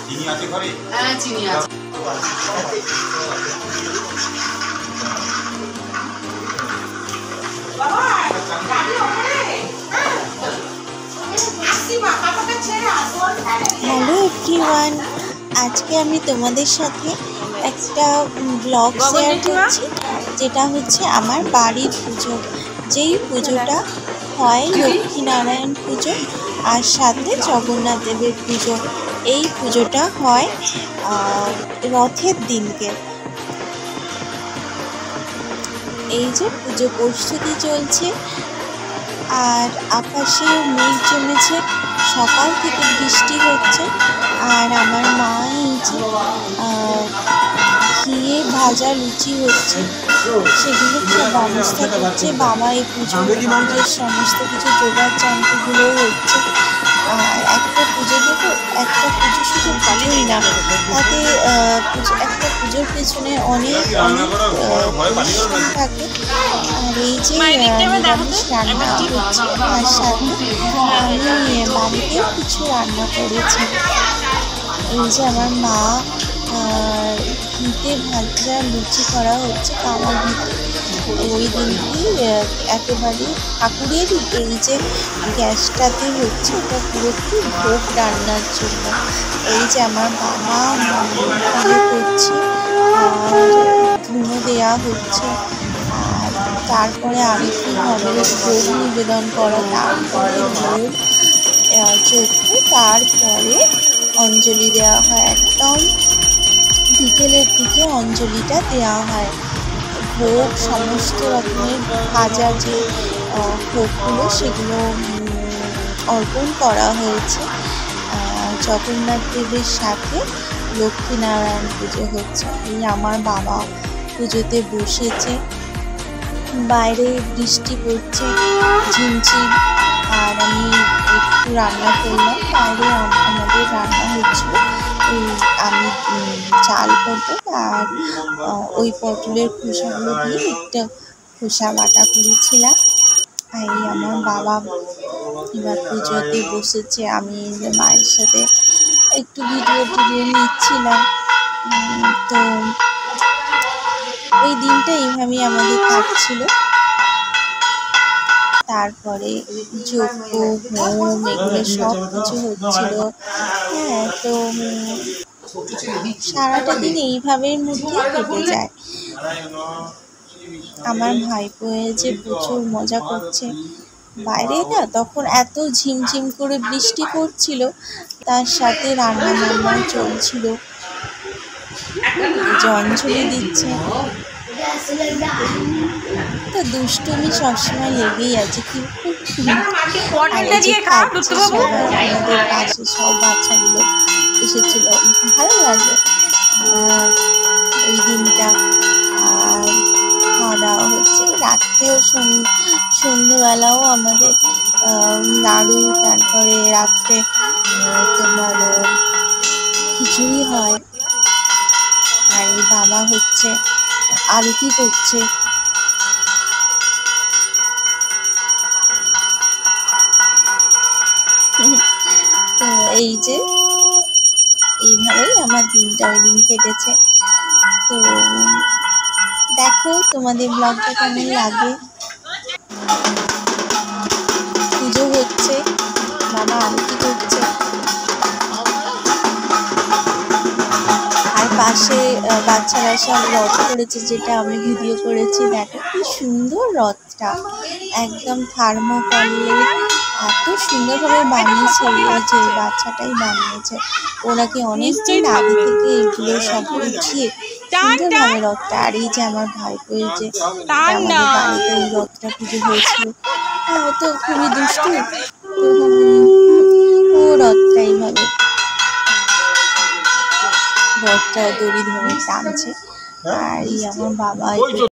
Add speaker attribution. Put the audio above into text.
Speaker 1: চিনি আছে ঘরে?
Speaker 2: হ্যাঁ চিনি আছে।
Speaker 3: হ্যালো এভরিওয়ান, আজকে আমি তোমাদের সাথে একটা ব্লগ শেয়ার করছি, যেটা হচ্ছে আমার বাড়ির পুজো। যেই পুজোটা হয় লক্ষ্মীনারায়ণ পুজো আর সাথে জগন্নাথ দেবের পুজো। এই পুজোটা হয় রথের দিনকে। এই যে পুজো প্রস্তুতি চলছে আর আকাশে মেঘ জমেছে, সকাল থেকে বৃষ্টি হচ্ছে। আর আমার মা এই যে ঘিয়ে ভাজা লুচি হচ্ছে, সেগুলো সব ব্যবস্থা করছে। বাবা এই পুজোর সমস্ত কিছু জোগাড় যন্ত্রগুলো হচ্ছে। আর একটা পুজো দেখো, একটা পুজো শুধু ভালোই না, তাতে একটা পুজোর পেছনে অনেক পরিশ্রম থাকে। আর এই যে নিরামিষ রান্না হচ্ছে, তার সাথে আমি বাড়িতেও কিছু রান্না করেছি। এই যে আমার মা ঘিতে ভাজা লুচি করা হচ্ছে কাওয়া ঘিতে। ওই দিনটি একেবারে ঠাকুরের এই যে গ্যাসটাতে হচ্ছে, এটা পুরোপুরি ভোগ রান্নার জন্য। এই যে আমার বাবা পুজো করছে আর ধুনো দেওয়া হচ্ছে। আর তারপরে আরতি হবে, ভোগ নিবেদন করা, তারপরে ভোগ চক্ষু, তারপরে অঞ্জলি দেওয়া হয়। একদম বিকেলের দিকে অঞ্জলিটা দেওয়া হয়। ভোগ সমস্ত রকমের ভাজা যে ভোগগুলো, সেগুলো অর্পণ করা হয়েছে। জগন্নাথ দেবের সাথে লক্ষ্মীনারায়ণ পুজো হচ্ছে। এই আমার বাবা পুজোতে বসেছে, বাইরে বৃষ্টি পড়ছে ঝিমঝিম। আর আমি একটু রান্না করলাম, বাইরে আমাদের রান্না হচ্ছিল। আমি চাল পটল আর ওই পটলের খোসাগুলো দিয়ে একটা খোসা বাটা করেছিলাম। এই আমার বাবা এবার পুজোতে বসেছে। আমি মায়ের সাথে একটু ভিডিও নিচ্ছিলাম। তো ওই দিনটা এইভাবেই আমাদের কাটছিল। তারপরে যজ্ঞ হোম এগুলো সব কিছু হচ্ছিল। হ্যাঁ, তো সারাটা দিন এইভাবের মধ্যেই কেটে যায়। আমার ভাইপো যে প্রচুর মজা করছে বাইরে না, তখন এত ঝিমঝিম করে বৃষ্টি পড়ছিল, তার সাথে রান্না বান্না চলছিল। অঞ্জলি দিচ্ছে, তো দুষ্টুমি সবসময় লেগেই আছে। আমাদের পাশে সব বাচ্চাগুলো এসেছিল, ভালো লাগে ওই দিনটা। আর খাওয়া দাওয়া হচ্ছে রাত্রেও, সন্ধ্যেবেলাও আমাদের নাড়ু, তারপরে রাত্রে তোমার খিচুড়ি হয়। আর এই বাবা হচ্ছে আরতি করছে। তো এই যে এইভাবেই আমার দিনটা ওই দিন কেটেছে। তো দেখো তোমাদের ব্লগটা কেমন লাগে। পুজো হচ্ছে, বাবা আরতি করছে, আর পাশে বাচ্চারা সব রথ করেছে, যেটা আমি ভিডিও করেছি। দেখো কি সুন্দর রথটা, একদম থার্মোকলে এত সুন্দরভাবে বানিয়েছে। এই যে বাচ্চাটাই বানিয়েছে, ওনাকে অনেকদিন আগে থেকে এগুলো সব উঠিয়ে সুন্দরভাবে রথটা। আর এই যে আমার ভাইপো, এই যে আমাদের বাড়িতে এই রথটা পুজো হয়েছিল। হ্যাঁ, ও তো খুবই দুষ্টু, ও রথটা এইভাবে রথটা দড়ি ধরে টানছে। আর এই আমার বাবা